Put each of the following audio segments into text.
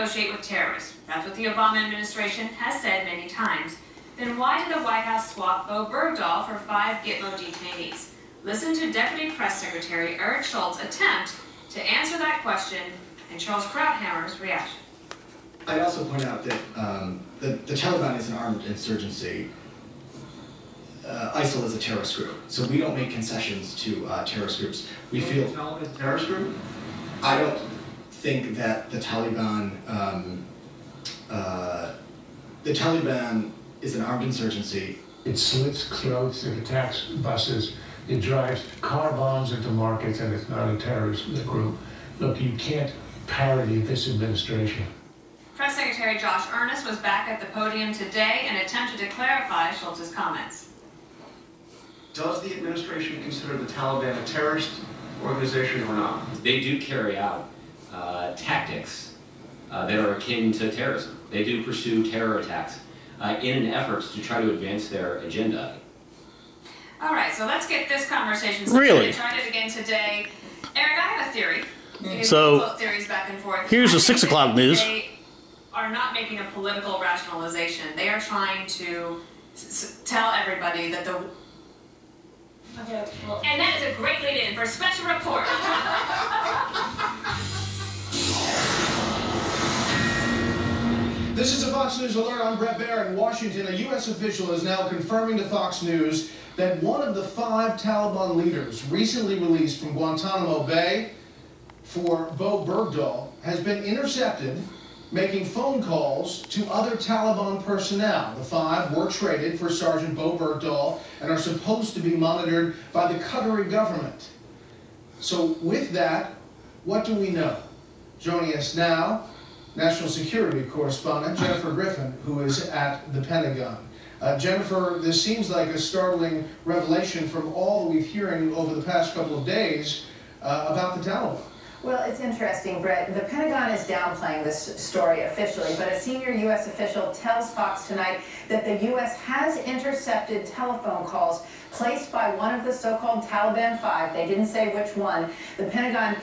negotiate with terrorists. That's what the Obama administration has said many times. Then why did the White House swap Bo Bergdahl for 5 Gitmo detainees? Listen to Deputy Press Secretary Eric Schultz's attempt to answer that question and Charles Krauthammer's reaction. I'd also point out that the Taliban is an armed insurgency. ISIL is a terrorist group, so we don't make concessions to terrorist groups. We feel Taliban a terrorist group? I don't think that the Taliban is an armed insurgency. It slits throats, it attacks buses, it drives car bombs into markets, and it's not a terrorist group. Look, you can't parody this administration. Press Secretary Josh Earnest was back at the podium today and attempted to clarify Schultz's comments. Does the administration consider the Taliban a terrorist organization or not? They do carry out tactics that are akin to terrorism. They do pursue terror attacks in an effort to try to advance their agenda. All right, so let's get this conversation started. Really? I tried it again today. Eric, I have a theory. So, both theories back and forth. here's the 6 o'clock news. They are not making a political rationalization. They are trying to tell everybody that the... Okay, well, and that is a great lead-in for a special report. This is a Fox News alert. I'm Brett Baer in Washington. A U.S. official is now confirming to Fox News that one of the 5 Taliban leaders recently released from Guantanamo Bay for Bo Bergdahl has been intercepted making phone calls to other Taliban personnel. The 5 were traded for Sergeant Bo Bergdahl and are supposed to be monitored by the Qatari government. So with that, what do we know? Joining us now, National Security Correspondent Jennifer Griffin, who is at the Pentagon. Jennifer, this seems like a startling revelation from all that we've hearing over the past couple of days about the Taliban. Well, it's interesting, Brett. The Pentagon is downplaying this story officially, but a senior U.S. official tells Fox tonight that the U.S. has intercepted telephone calls placed by one of the so-called Taliban 5. They didn't say which one. The Pentagon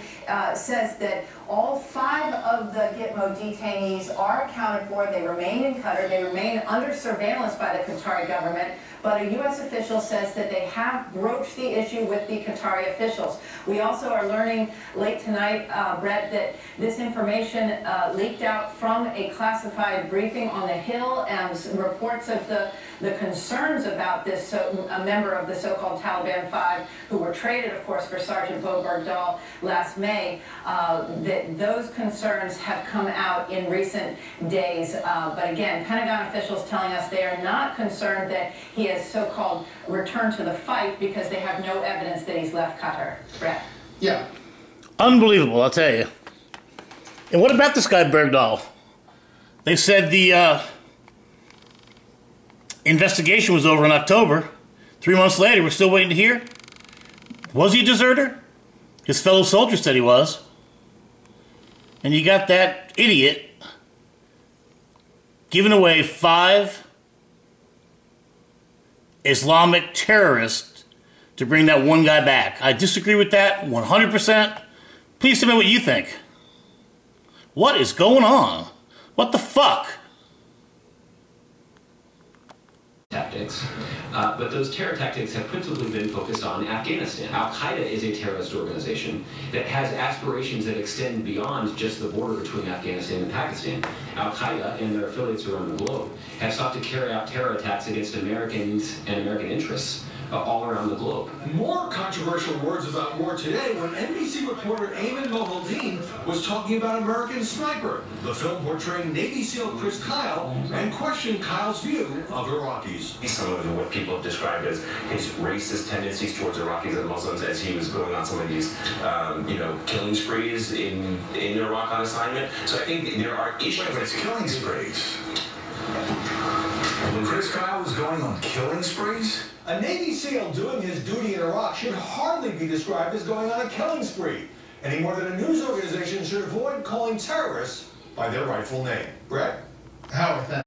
says that all 5 of the Gitmo detainees are accounted for. They remain in Qatar. They remain under surveillance by the Qatari government. But a U.S. official says that they have broached the issue with the Qatari officials. We also are learning late tonight, Brett, that this information leaked out from a classified briefing on the Hill and reports of the concerns about this a member of the so-called Taliban 5 who were traded, of course, for Sergeant Bo Bergdahl last May. That those concerns have come out in recent days. But again, Pentagon officials telling us they are not concerned that he has so-called returned to the fight because they have no evidence that he's left Qatar. Brett. Yeah. Unbelievable, I'll tell you. And what about this guy Bergdahl? They said the investigation was over in October. 3 months later, we're still waiting to hear. Was he a deserter? His fellow soldiers said he was. And you got that idiot giving away 5 Islamic terrorists to bring that one guy back. I disagree with that 100%. Please tell me what you think. What is going on? What the fuck? Tactics, but those terror tactics have principally been focused on Afghanistan. Al-Qaeda is a terrorist organization that has aspirations that extend beyond just the border between Afghanistan and Pakistan. Al-Qaeda and their affiliates around the globe have sought to carry out terror attacks against Americans and American interests all around the globe. More controversial words about war today when NBC reporter Ayman Mohaldin was talking about American Sniper, the film portraying Navy SEAL Chris Kyle, and questioned Kyle's view of Iraqis. Some of what people have described as his racist tendencies towards Iraqis and Muslims as he was going on some of these, killing sprees in Iraq on assignment. So I think there are issues. Wait, but it's killing sprees. When Chris Kyle was going on killing sprees? A Navy SEAL doing his duty in Iraq should hardly be described as going on a killing spree, any more than a news organization should avoid calling terrorists by their rightful name. Brett? Howard, thanks.